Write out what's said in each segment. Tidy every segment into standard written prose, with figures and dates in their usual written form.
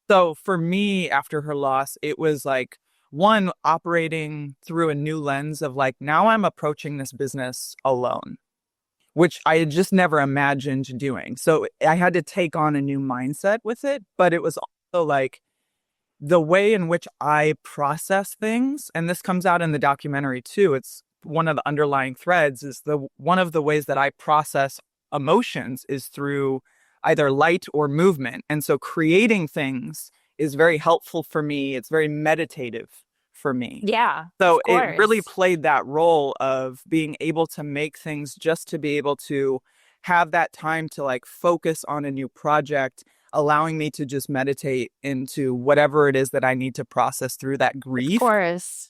So for me, after her loss, it was like one operating through a new lens of like, now I'm approaching this business alone, which I had just never imagined doing. So I had to take on a new mindset with it, but it was also like the way in which I process things, and this comes out in the documentary too. It's one of the underlying threads is the one of the ways that I process emotions is through either light or movement. And so creating things is very helpful for me. It's very meditative for me. Yeah, So of it really course. played that role of being able to make things just to be able to have that time to like focus on a new project, allowing me to just meditate into whatever it is that I need to process through that Of grief. course.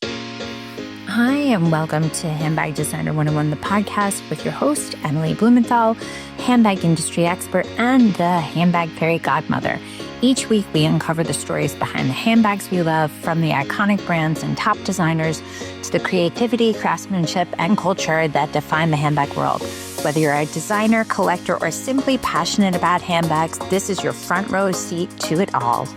Hi, and welcome to Handbag Designer 101, the podcast with your host, Emily Blumenthal, handbag industry expert and the handbag fairy godmother. Each week, we uncover the stories behind the handbags we love, from the iconic brands and top designers to the creativity, craftsmanship, and culture that define the handbag world. Whether you're a designer, collector, or simply passionate about handbags, this is your front row seat to it all.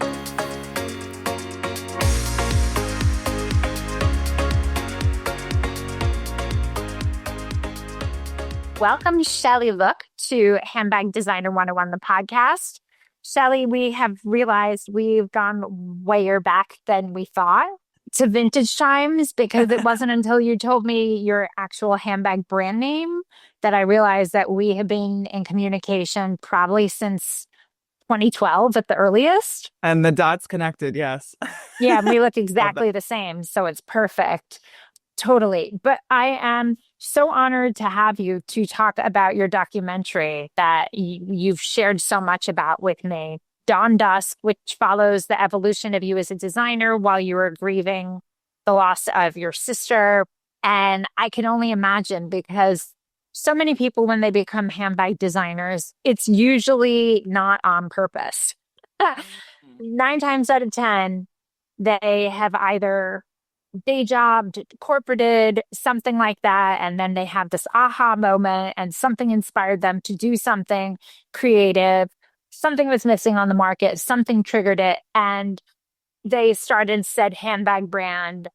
Welcome, Shelly Look, to Handbag Designer 101, the podcast. Shelly, we have realized we've gone way back than we thought to vintage times, because it wasn't until you told me your actual handbag brand name that I realized that we have been in communication probably since 2012 at the earliest. And the dots connected, yes. Yeah, and we look Love that. exactly the same, so it's perfect. Totally. But I am so honored to have you to talk about your documentary that you've shared so much about with me, Dawn Dusk, which follows the evolution of you as a designer while you were grieving the loss of your sister. And I can only imagine, because so many people, when they become handbag designers, it's usually not on purpose. 9 times out of 10, they have either day job, corporated, something like that. And then they have this aha moment and something inspired them to do something creative. Something was missing on the market, something triggered it. And they started said handbag brand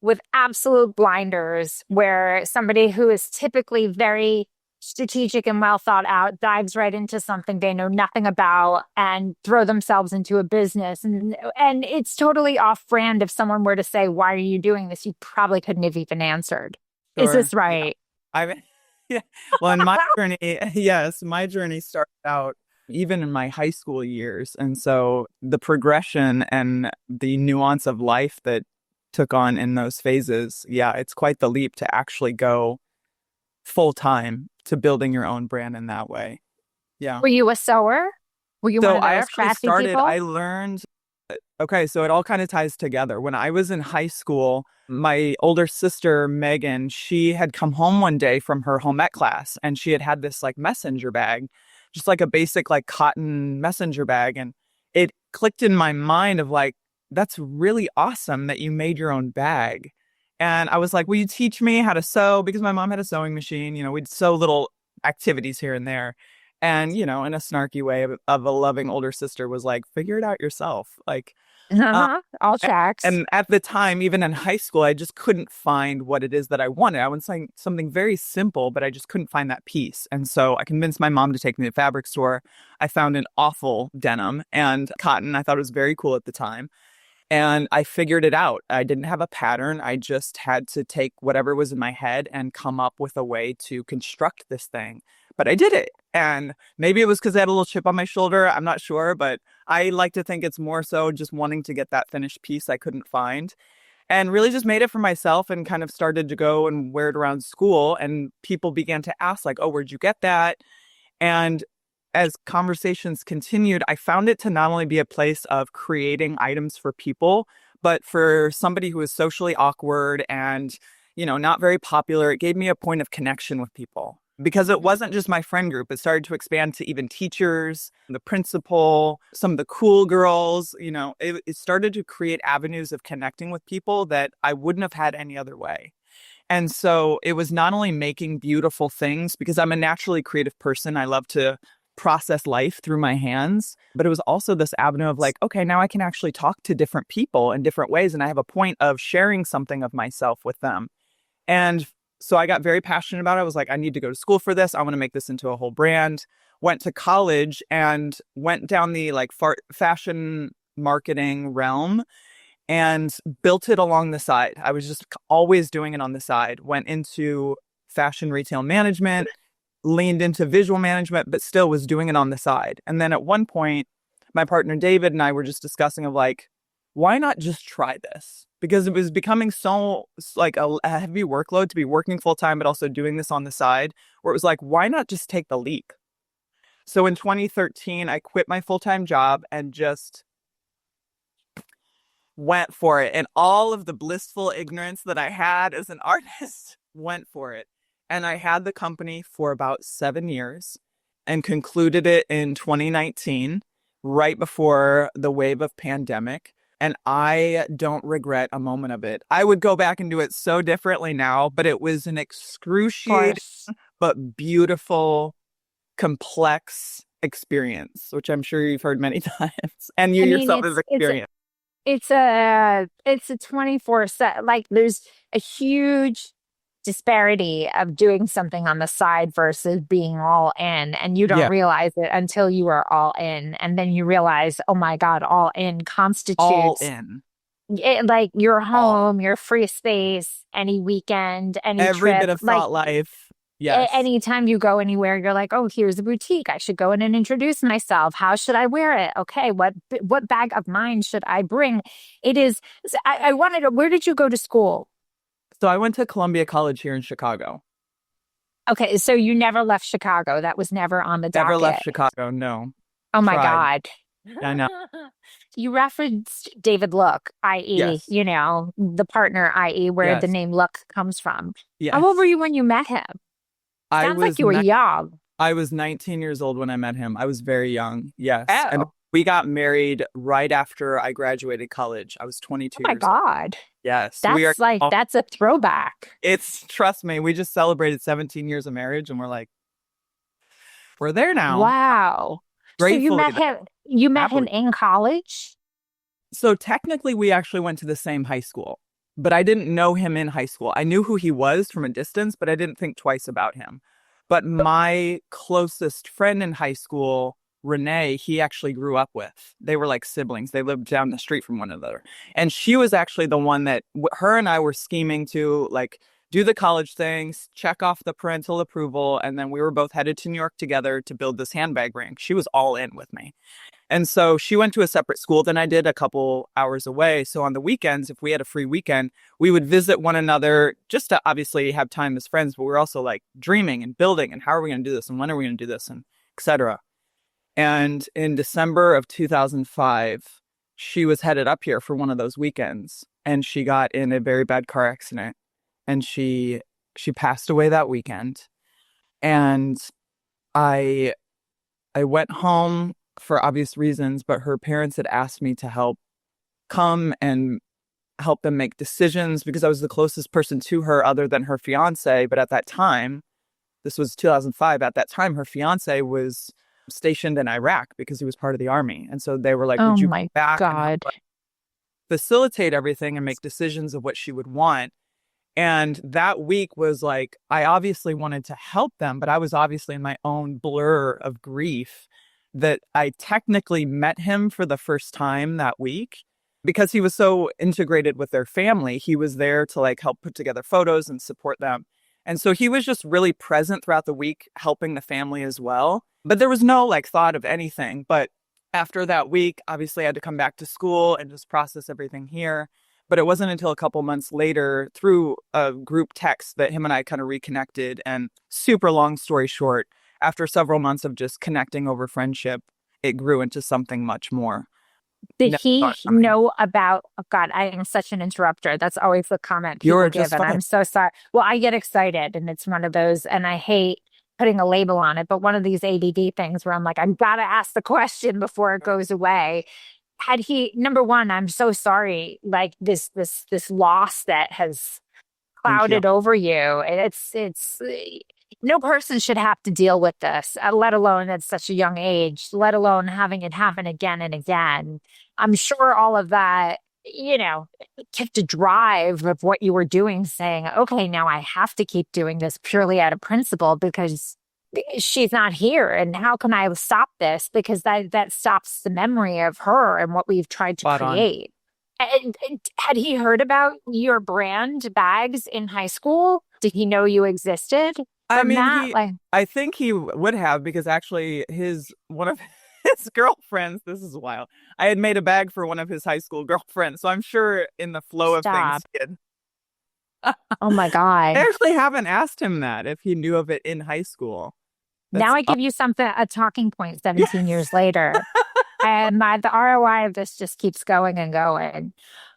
with absolute blinders, where somebody who is typically very strategic and well thought out dives right into something they know nothing about and throw themselves into a business. And it's totally off brand. If someone were to say, "Why are you doing this?" You probably couldn't have even answered. Is Sure. this Yeah. right? I yeah. Well, in my journey, yes, my journey started out even in my high school years. And so the progression and the nuance of life that took on in those phases, yeah, it's quite the leap to actually go full time to building your own brand in that way. Yeah. Were you a sewer? Were you one So of I those actually crafty started, people? I learned, okay, so it all kind of ties together. When I was in high school, my older sister, Megan, she had come home one day from her home ec class and she had had this like messenger bag, just like a basic like cotton messenger bag. And it clicked in my mind of like, that's really awesome that you made your own bag. And I was like, will you teach me how to sew? Because my mom had a sewing machine, we'd sew little activities here and there. And, in a snarky way of a loving older sister was like, figure it out yourself. Like, um, Uh-huh. All a- tracks. and at the time, even in high school, I just couldn't find what it is that I wanted. I was saying something very simple, but I just couldn't find that piece. And so I convinced my mom to take me to the fabric store. I found an awful denim and cotton. I thought it was very cool at the time. And I figured it out. I didn't have a pattern. I just had to take whatever was in my head and come up with a way to construct this thing. But I did it. And maybe it was because I had a little chip on my shoulder. I'm not sure. But I like to think it's more so just wanting to get that finished piece I couldn't find. And really just made it for myself and kind of started to go and wear it around school. And people began to ask, like, oh, where'd you get that? And as conversations continued, I found it to not only be a place of creating items for people, but for somebody who is socially awkward and, not very popular, it gave me a point of connection with people because it wasn't just my friend group. It started to expand to even teachers, the principal, some of the cool girls, it started to create avenues of connecting with people that I wouldn't have had any other way. And so it was not only making beautiful things because I'm a naturally creative person. I love to process life through my hands. But it was also this avenue of like, okay, now I can actually talk to different people in different ways. And I have a point of sharing something of myself with them. And so I got very passionate about it. I was like, I need to go to school for this. I want to make this into a whole brand. Went to college and went down the like fashion marketing realm and built it along the side. I was just always doing it on the side. Went into fashion retail management, leaned into visual management, but still was doing it on the side. And then at one point, my partner David and I were just discussing of like, why not just try this? Because it was becoming so like a heavy workload to be working full time, but also doing this on the side, where it was like, why not just take the leap? So in 2013, I quit my full-time job and just went for it. And all of the blissful ignorance that I had as an artist went for it. And I had the company for about 7 years and concluded it in 2019, right before the wave of pandemic. And I don't regret a moment of it. I would go back and do it so differently now, but it was an excruciating but beautiful, complex experience, which I'm sure you've heard many times, and you yourself have experienced. It's a 24 set. Like there's a huge disparity of doing something on the side versus being all in, and you don't realize it until you are all in, and then you realize, oh my God, all in constitutes all in. Like your home, your free space, any weekend, any every trip, bit of thought life. Yes. Anytime you go anywhere, you're like, oh, here's a boutique. I should go in and introduce myself. How should I wear it? Okay, what bag of mine should I bring? It is. I wanted to. Where did you go to school? So I went to Columbia College here in Chicago. Okay, so you never left Chicago. That was never on the docket. Never left Chicago. No. Oh my God. I know. You referenced David Look, i.e., you know, the partner, i.e., where the name Look comes from. Yes. How old were you when you met him? Sounds like you were young. I was 19 years old when I met him. I was very young. Yes. Oh. And we got married right after I graduated college. I was 22 years old. Oh my God. Yes. That's a throwback. Trust me, we just celebrated 17 years of marriage and we're like, we're there now. Wow. Gratefully, so you met him in college? So technically we actually went to the same high school, but I didn't know him in high school. I knew who he was from a distance, but I didn't think twice about him. But my closest friend in high school, Renee, he actually grew up with. They were like siblings. They lived down the street from one another. And she was actually the one that her and I were scheming to like do the college things, check off the parental approval. And then we were both headed to New York together to build this handbag brand. She was all in with me. And so she went to a separate school than I did, a couple hours away. So on the weekends, if we had a free weekend, we would visit one another just to obviously have time as friends. But we were also like dreaming and building and how are we going to do this? And when are we going to do this? And et cetera. And in December of 2005, she was headed up here for one of those weekends. And she got in a very bad car accident. And she passed away that weekend. And I went home for obvious reasons, but her parents had asked me to help come and help them make decisions because I was the closest person to her other than her fiance. But at that time, this was 2005, at that time, her fiance was stationed in Iraq because he was part of the army. And so they were like, would you come back and facilitate everything and make decisions of what she would want? And that week was like, I obviously wanted to help them, but I was obviously in my own blur of grief that I technically met him for the first time that week because he was so integrated with their family. He was there to like help put together photos and support them. And so he was just really present throughout the week, helping the family as well. But there was no like thought of anything. But after that week, obviously I had to come back to school and just process everything here. But it wasn't until a couple months later through a group text that him and I kind of reconnected. And super long story short, after several months of just connecting over friendship, it grew into something much more. Did he know about, oh God, I am such an interrupter. That's always the comment people give, and I'm so sorry. Well, I get excited, and it's one of those, and I hate putting a label on it, but one of these ADD things where I'm like, I've got to ask the question before it goes away. Had he, number one, I'm so sorry, like this loss that has clouded over you. no person should have to deal with this, let alone at such a young age, let alone having it happen again and again. I'm sure all of that, kept a drive of what you were doing, saying, okay, now I have to keep doing this purely out of principle because she's not here. And how can I stop this? Because that stops the memory of her and what we've tried to Spot on. create. And had he heard about your brand bags in high school? Did he know you existed I from mean, that? Like, I think he would have because actually one of his girlfriends, this is wild. I had made a bag for one of his high school girlfriends. So I'm sure in the flow of things, stop. Oh my I God. actually haven't asked him that if he knew of it in high school. Now That's, I give you something, a talking point yeah. 17 years later. And the ROI of this just keeps going and going.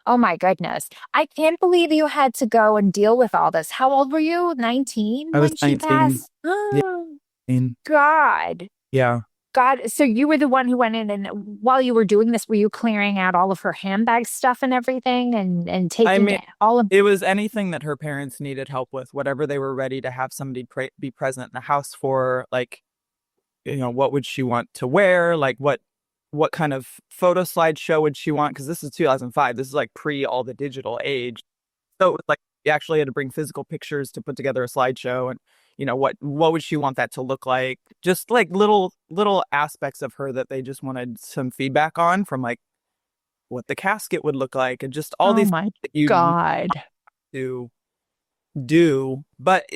Oh my goodness. I can't believe you had to go and deal with all this. How old were you? 19 I was when she 19. passed? Yeah. Oh, God. Yeah. God. So you were the one who went in, and while you were doing this, were you clearing out all of her handbag stuff and everything and I taking mean, all of it was anything that her parents needed help with, whatever they were ready to have somebody be present in the house for, like, what would she want to wear? Like, what kind of photo slideshow would she want? Because this is 2005. This is like pre all the digital age. So it was like you actually had to bring physical pictures to put together a slideshow, and what would she want that to look like? Just like little aspects of her that they just wanted some feedback on, from like what the casket would look like, and just all Oh these my things that you God. to do. But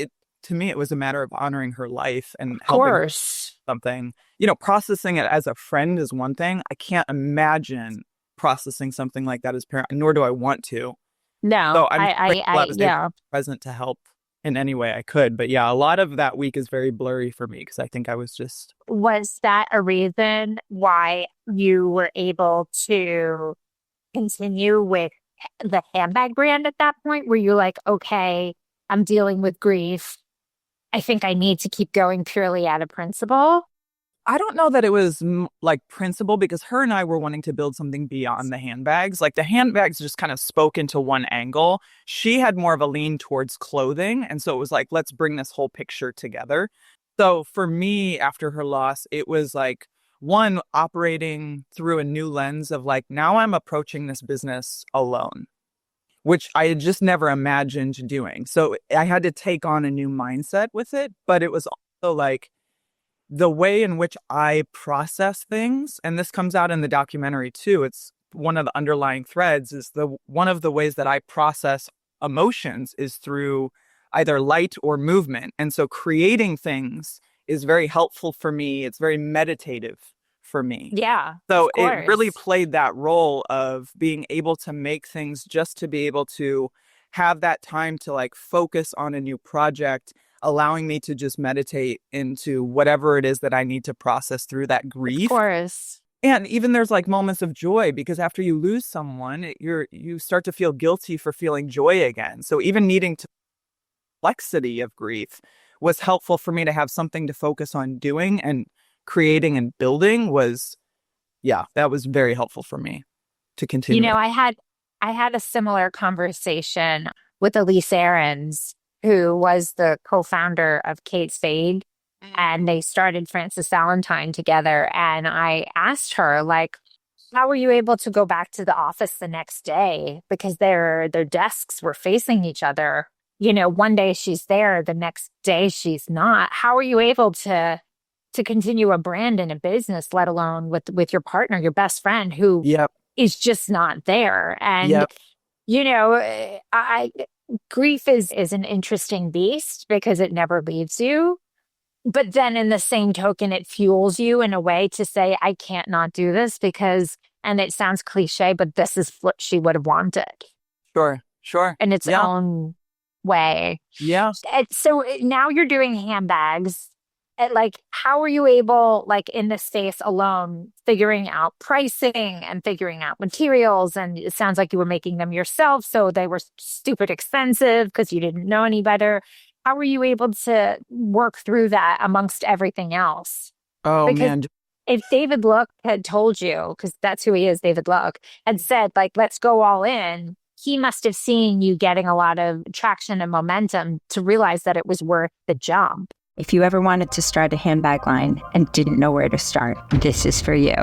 to me, it was a matter of honoring her life and Of helping her course. something. Processing it as a friend is one thing. I can't imagine processing something like that as a parent, nor do I want to. No, So I'm grateful I was able to yeah. be present to help in any way I could. But yeah, a lot of that week is very blurry for me because I think I was just, Was that a reason why you were able to continue with the handbag brand at that point? Were you like, okay, I'm dealing with grief. I think I need to keep going purely out of principle? I don't know that it was like principle, because her and I were wanting to build something beyond the handbags. Like the handbags just kind of spoke into one angle. She had more of a lean towards clothing. And so it was like, let's bring this whole picture together. So for me, after her loss, it was like, one, operating through a new lens of like, now I'm approaching this business alone, which I had just never imagined doing. So I had to take on a new mindset with it. But it was also like, the way in which I process things, and this comes out in the documentary too, it's one of the underlying threads, is one of the ways that I process emotions is through either light or movement. And so creating things is very helpful for me. It's very meditative for me. Yeah, So of it really course. played that role of being able to make things just to be able to have that time to like focus on a new project, allowing me to just meditate into whatever it is that I need to process through that Of grief. course. And even there's like moments of joy, because after you lose someone, you start to feel guilty for feeling joy again. So even needing to complexity of grief was helpful for me to have something to focus on doing, and creating and building was, yeah, that was very helpful for me to You continue know, it. I had a similar conversation with Elise Aarons, who was the co-founder of Kate Spade, and they started Francis Valentine together. And I asked her, like, how were you able to go back to the office the next day? Because their desks were facing each other. One day she's there, the next day she's not. How are you able to continue a brand and a business, let alone with your partner, your best friend, who Yep. is just not there? And Yep. I grief is an interesting beast because it never leaves you. But then in the same token, it fuels you in a way to say, I can't not do this because, and it sounds cliche, but this is what she would have wanted Sure. Sure. in its Yeah. own way. Yeah. And so now you're doing handbags. And like, how are you able, like in this space alone, figuring out pricing and figuring out materials? And it sounds like you were making them yourself, so they were stupid expensive because you didn't know any better. How were you able to work through that amongst everything else? Oh Because man. if David Look had told you, because that's who he is, David Look, had said, like, let's go all in, he must have seen you getting a lot of traction and momentum to realize that it was worth the jump. If you ever wanted to start a handbag line and didn't know where to start, this is for you.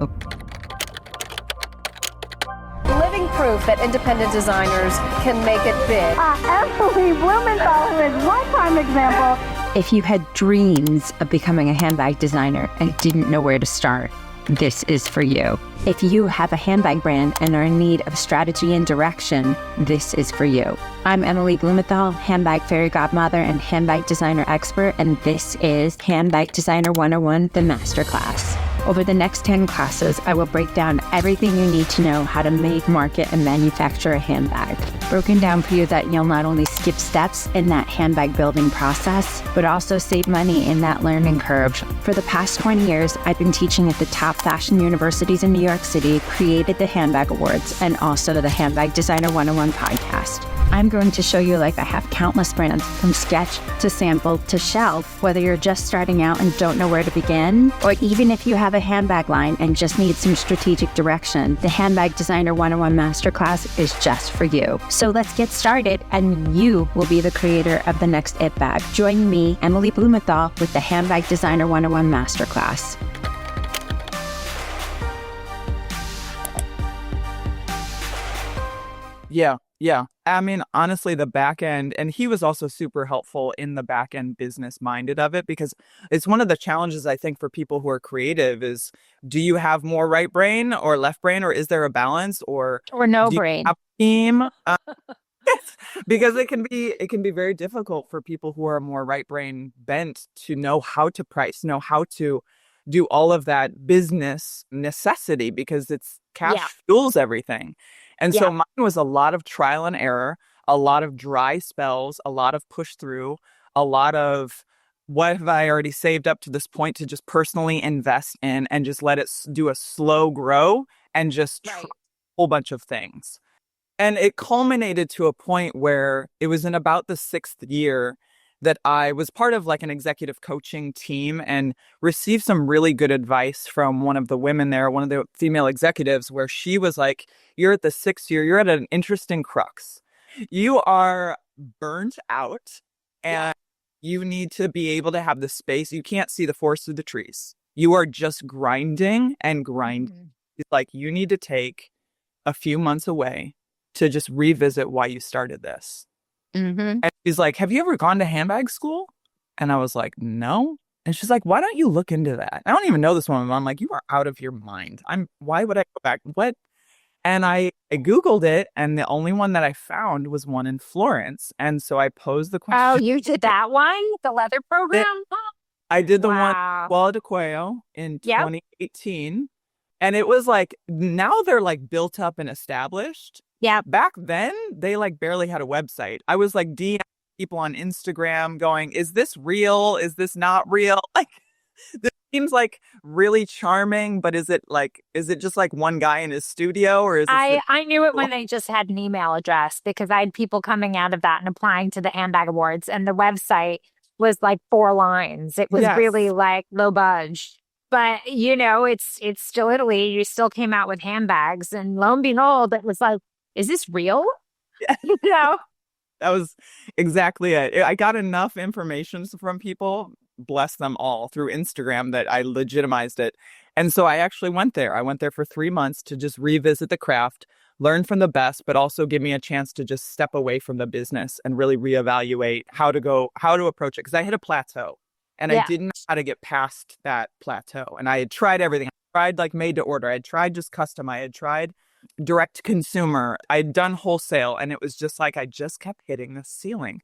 Living proof that independent designers can make it big. Emily Blumenthal is one prime example. If you had dreams of becoming a handbag designer and didn't know where to start, this is for you. If you have a handbag brand and are in need of strategy and direction, this is for you. I'm Emily Blumenthal, handbag fairy godmother and handbag designer expert, and this is Handbag Designer 101, the masterclass. Over the next 10 classes, I will break down everything you need to know how to make, market, and manufacture a handbag. Broken down for you that you'll not only skip steps in that handbag building process, but also save money in that learning curve. For the past 20 years, I've been teaching at the top fashion universities in New York City, created the Handbag Awards, and also the Handbag Designer 101 podcast. I'm going to show you like I have countless brands, from sketch to sample to shelf, whether you're just starting out and don't know where to begin, or even if you have a handbag line and just need some strategic direction, the Handbag Designer 101 Masterclass is just for you. So let's get started, and you will be the creator of the next it bag. Join me, Emily Blumenthal, with the Handbag Designer 101 Masterclass. Yeah. I mean, honestly, the back end, and he was also super helpful in the back end business minded of it, because it's one of the challenges I think for people who are creative is, do you have more right brain or left brain, or is there a balance, or no do you brain? have a team? Because it can be very difficult for people who are more right brain bent to know how to price, know how to do all of that business necessity, because it's cash fuels everything. And so mine was a lot of trial and error, a lot of dry spells, a lot of push through, a lot of what have I already saved up to this point to just personally invest in and just let it do a slow grow and just try a whole bunch of things. And it culminated to a point where it was in about the 6th year that I was part of like an executive coaching team and received some really good advice from one of the women there, one of the female executives, where she was like, you're at the 6th year, you're at an interesting crux. You are burnt out and you need to be able to have the space. You can't see the forest through the trees. You are just grinding and grinding. It's like, you need to take a few months away to just revisit why you started this. And she's like, have you ever gone to handbag school? And I was like, no. And she's like, why don't you look into that? I don't even know this woman. I'm like, you are out of your mind. Why would I go back? What? And I Googled it, and the only one that I found was one in Florence. And so I posed the question. Oh, you did that one? The leather program? I did the one 𝐷𝐸𝐻𝐸𝐻 in 2018. And it was like, now they're like built up and established. Yeah. Back then, they like barely had a website. I was like DMing people on Instagram going, is this real? Is this not real? Like, this seems like really charming, but is it just like one guy in his studio, or is it? I knew it when they just had an email address, because I had people coming out of that and applying to the Handbag Awards, and the website was like 4 lines. It was really like low budge. But, you know, it's still Italy. You still came out with handbags, and lo and behold, it was like, is this real? Yeah. You know? That was exactly it. I got enough information from people, bless them all, through Instagram that I legitimized it. And so I actually went there. I went there for 3 months to just revisit the craft, learn from the best, but also give me a chance to just step away from the business and really reevaluate how to approach it. Because I hit a plateau and I didn't know how to get past that plateau. And I had tried everything. I tried like made to order. I had tried just custom. I had tried direct to consumer. I'd done wholesale, and it was just like I just kept hitting the ceiling.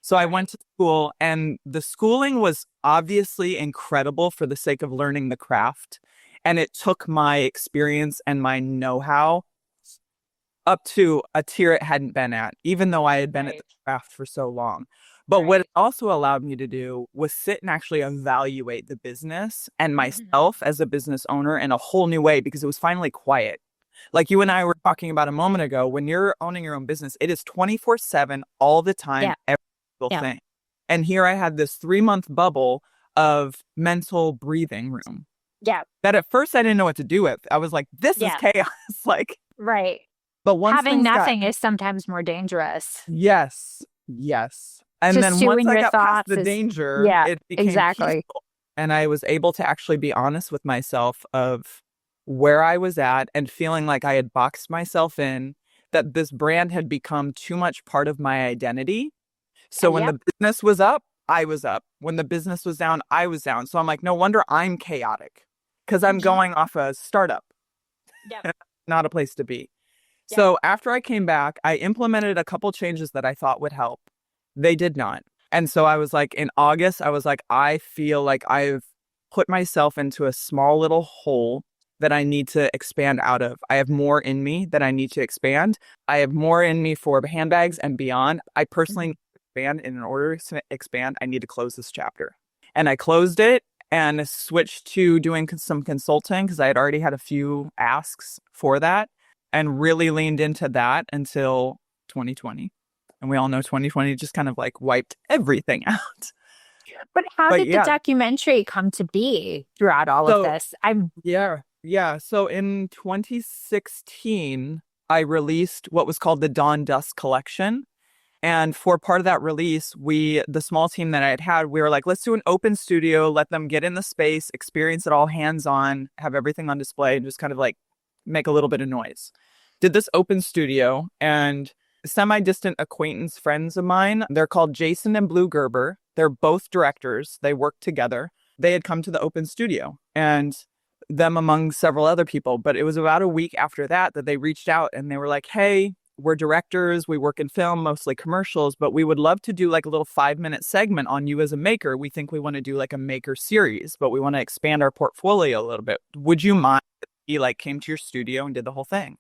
So I went to school, and the schooling was obviously incredible for the sake of learning the craft. And it took my experience and my know-how up to a tier it hadn't been at, even though I had been at the craft for so long. But what it also allowed me to do was sit and actually evaluate the business and myself as a business owner in a whole new way, because it was finally quiet. Like you and I were talking about a moment ago, when you're owning your own business, it is 24/7 all the time, every single thing. And here I had this 3-month bubble of mental breathing room. Yeah. That at first I didn't know what to do with. I was like, this is chaos. Like, right. But once having nothing is sometimes more dangerous. Yes. And then once Pursuing I your got past thoughts the is, danger, yeah, it became exactly. peaceful. And I was able to actually be honest with myself of where I was at and feeling like I had boxed myself in, that this brand had become too much part of my identity. So when Yep. the business was up, I was up. When the business was down, I was down. So I'm like, no wonder I'm chaotic because I'm going off a startup, Yep. not a place to be. Yep. So after I came back, I implemented a couple changes that I thought would help. They did not. And so I was like, in August, I was like, I feel like I've put myself into a small little hole that I need to expand out of. I have more in me that I need to expand. I have more in me for handbags and beyond. I personally need to expand. And in order to expand, I need to close this chapter. And I closed it and switched to doing some consulting because I had already had a few asks for that and really leaned into that until 2020. And we all know 2020 just kind of like wiped everything out. But how But did the documentary come to be throughout all of this? Yeah. So in 2016, I released what was called the Dawn Dusk collection. And for part of that release, the small team that I had, we were like, let's do an open studio, let them get in the space, experience it all hands on, have everything on display, and just kind of like make a little bit of noise. Did this open studio, and semi-distant acquaintance friends of mine, they're called Jason and Blue Gerber. They're both directors. They work together. They had come to the open studio, and them among several other people. But it was about a week after that they reached out and they were like, hey, we're directors. We work in film, mostly commercials, but we would love to do like a little 5-minute segment on you as a maker. We think we want to do like a maker series, but we want to expand our portfolio a little bit. Would you mind if he like came to your studio and did the whole thing?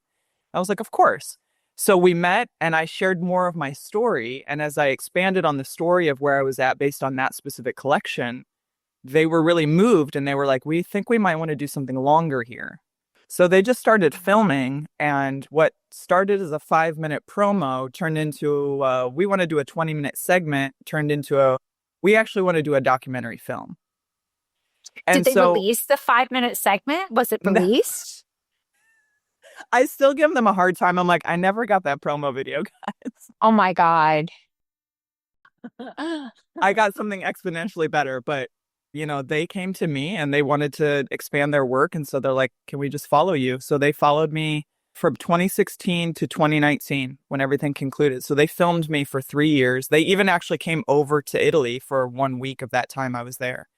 I was like, of course. So we met and I shared more of my story. And as I expanded on the story of where I was at based on that specific collection, they were really moved and they were like, we think we might want to do something longer here. So they just started filming, and what started as a 5-minute promo turned into, we want to do a 20-minute segment, turned into we actually want to do a documentary film. And did they release the 5-minute segment? Was it released? I still give them a hard time. I'm like, I never got that promo video, guys. Oh my God. I got something exponentially better, but they came to me and they wanted to expand their work. And so they're like, can we just follow you? So they followed me from 2016 to 2019 when everything concluded. So they filmed me for 3 years. They even actually came over to Italy for 1 week of that time I was there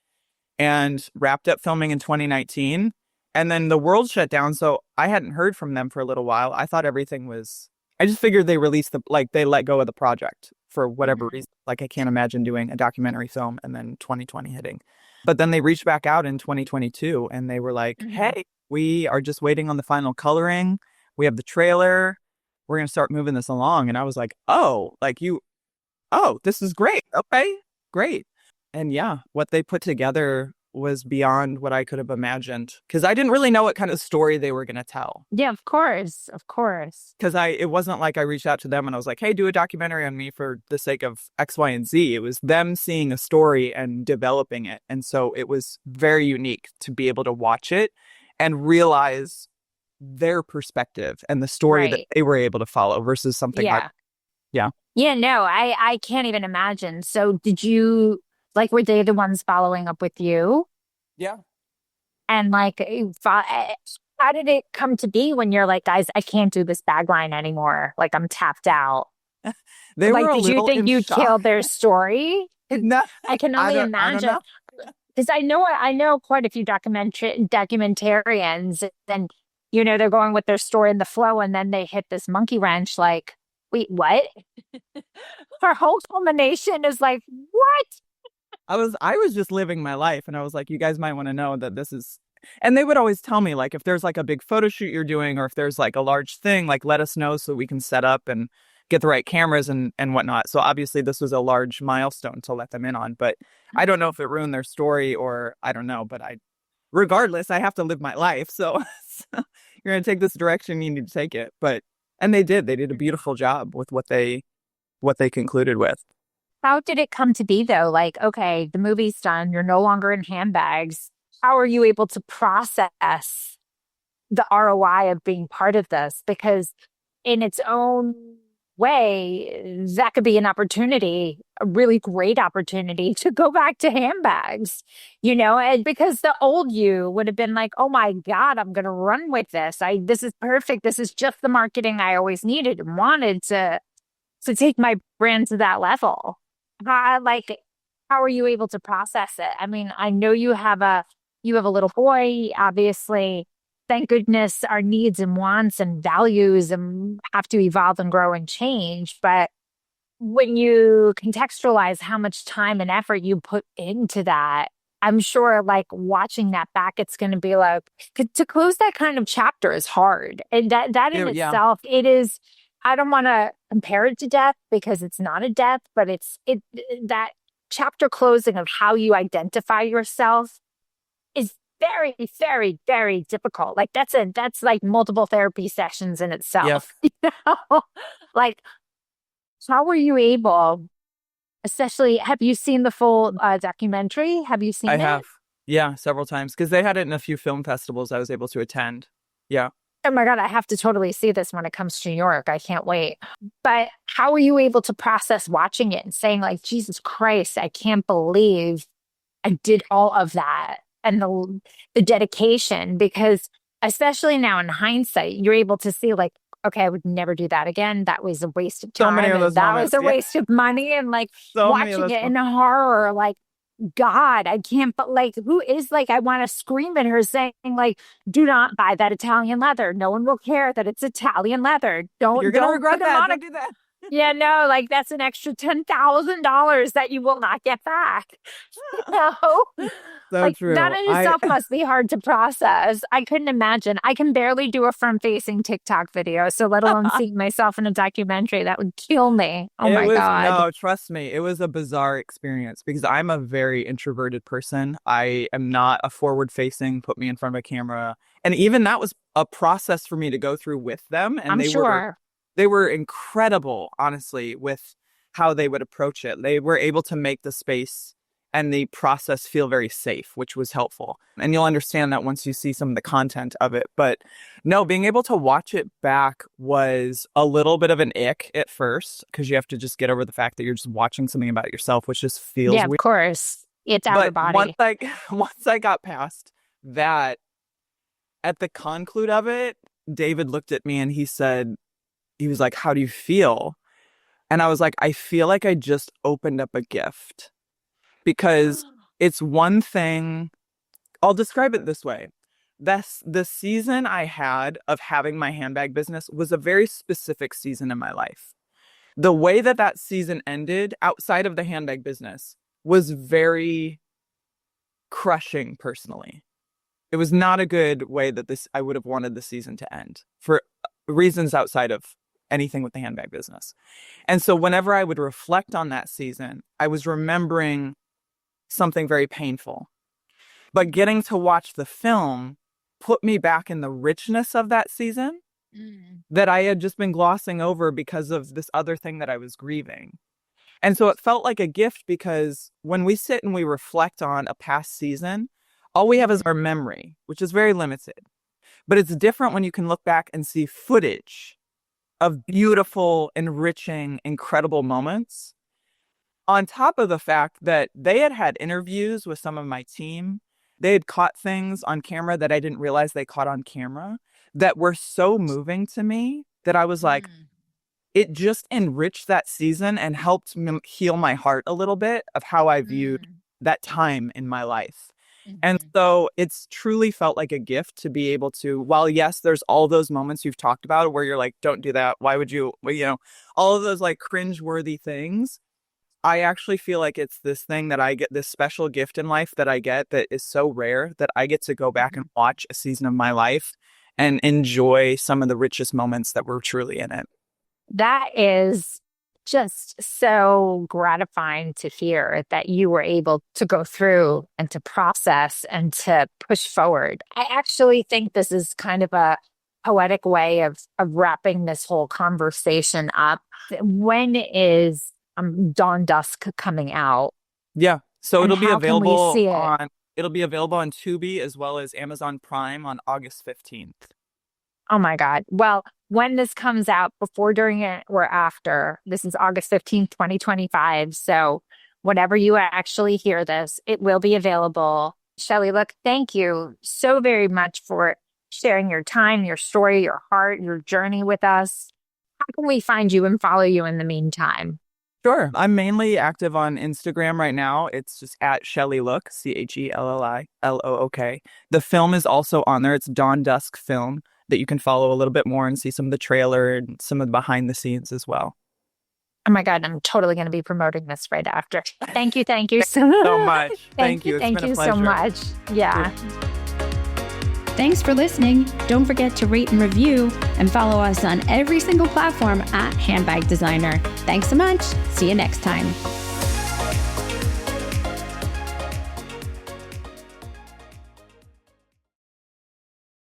and wrapped up filming in 2019. And then the world shut down. So I hadn't heard from them for a little while. I thought I just figured they released they let go of the project for whatever reason. Like I can't imagine doing a documentary film and then 2020 hitting. But then they reached back out in 2022 and they were like, hey, we are just waiting on the final coloring. We have the trailer. We're going to start moving this along. And I was like, this is great. Okay, great. And yeah, what they put together was beyond what I could have imagined because I didn't really know what kind of story they were going to tell. Yeah, of course. Of course. Because it wasn't like I reached out to them and I was like, hey, do a documentary on me for the sake of X, Y, and Z. It was them seeing a story and developing it. And so it was very unique to be able to watch it and realize their perspective and the story that they were able to follow versus something like, Yeah, no, I can't even imagine. So did you, were they the ones following up with you? Yeah. And how did it come to be when you're like, guys, I can't do this bag line anymore. Like I'm tapped out. They were did you think you killed their story? No, I can only imagine. Because I know quite a few documentarians, and they're going with their story in the flow, and then they hit this monkey wrench. Like, wait, what? Our whole culmination is like, what? I was just living my life, and I was like, you guys might want to know that this is. And they would always tell me, like, if there's like a big photo shoot you're doing, or if there's like a large thing, like, let us know so we can set up and get the right cameras and whatnot. So obviously this was a large milestone to let them in on, but I don't know if it ruined their story or I don't know, but regardless, I have to live my life. So you're going to take this direction, you need to take it. And they did a beautiful job with what they concluded with. How did it come to be though? Like, okay, the movie's done. You're no longer in handbags. How are you able to process the ROI of being part of this? Because in its own way, that could be an opportunity, a really great opportunity to go back to handbags, and because the old you would have been like, oh my God, I'm going to run with this. This is perfect. This is just the marketing I always needed and wanted to take my brand to that level. How are you able to process it? I mean, I know you have a little boy, obviously. Thank goodness our needs and wants and values have to evolve and grow and change. But when you contextualize how much time and effort you put into that, I'm sure like watching that back, it's going to be like, to close that kind of chapter is hard. And that in itself, it is, I don't want to compare it to death because it's not a death, but that chapter closing of how you identify yourself is very, very, very difficult. Like that's like multiple therapy sessions in itself. Yep. Like, how were you able, especially, have you seen the full documentary? Have you seen it? I have. Yeah, several times because they had it in a few film festivals I was able to attend. Yeah. Oh my God, I have to totally see this when it comes to New York. I can't wait. But how were you able to process watching it and saying like, Jesus Christ, I can't believe I did all of that and the dedication? Because especially now in hindsight, you're able to see like, okay, I would never do that again. That was a waste of time. So many of those that moments, was a waste of money. And like watching it in horror, like, God, I can't, but like, who is like, I want to scream at her saying like, do not buy that Italian leather. No one will care that it's Italian leather. You're going to regret that. Don't do that. Yeah, no, like that's an extra $10,000 that you will not get back. So like, true. That in itself must be hard to process. I couldn't imagine. I can barely do a front-facing TikTok video, so let alone seeing myself in a documentary. That would kill me. Oh my God. No, trust me. It was a bizarre experience because I'm a very introverted person. I am not a forward-facing, put me in front of a camera. And even that was a process for me to go through with them. And I'm sure. They were incredible, honestly, with how they would approach it. They were able to make the space and the process feel very safe, which was helpful. And you'll understand that once you see some of the content of it. But no, being able to watch it back was a little bit of an ick at first because you have to just get over the fact that you're just watching something about yourself, which just feels weird. Of course. It's out of body. Once I got past that, at the conclude of it, David looked at me and he was like, how do you feel? And I was like, I feel like I just opened up a gift. Because it's one thing, I'll describe it this way. The season I had of having my handbag business was a very specific season in my life. The way that season ended outside of the handbag business was very crushing personally. It was not a good way that I would have wanted the season to end for reasons outside of anything with the handbag business. And so whenever I would reflect on that season, I was remembering something very painful. But getting to watch the film put me back in the richness of that season that I had just been glossing over because of this other thing that I was grieving. And so it felt like a gift because when we sit and we reflect on a past season, all we have is our memory, which is very limited. But it's different when you can look back and see footage of beautiful, enriching, incredible moments. On top of the fact that they had interviews with some of my team, they had caught things on camera that I didn't realize they caught on camera that were so moving to me that I was like, it just enriched that season and helped heal my heart a little bit of how I viewed that time in my life. And so it's truly felt like a gift to be able to, while yes, there's all those moments you've talked about where you're like, don't do that. Why would you, all of those like cringe-worthy things. I actually feel like it's this thing that I get, this special gift in life that I get that is so rare that I get to go back and watch a season of my life and enjoy some of the richest moments that were truly in it. That is just so gratifying to hear that you were able to go through and to process and to push forward. I actually think this is kind of a poetic way of wrapping this whole conversation up. When is Dawn Dusk coming out? Yeah. So it'll be available on Tubi as well as Amazon Prime on August 15th. Oh my God. Well, when this comes out, before, during it, or after, this is August 15th, 2025. So whenever you actually hear this, it will be available. Shelly Look, thank you so very much for sharing your time, your story, your heart, your journey with us. How can we find you and follow you in the meantime? Sure. I'm mainly active on Instagram right now. It's just at Shelly Look, CHELLILOOK. The film is also on there. It's Dawn Dusk Film that you can follow a little bit more and see some of the trailer and some of the behind the scenes as well. Oh my God, I'm totally going to be promoting this right after. Thank you. Thank you so much. Thank you. Thank been a you pleasure. so much. Yeah. Thanks for listening. Don't forget to rate and review and follow us on every single platform at Handbag Designer. Thanks so much. See you next time.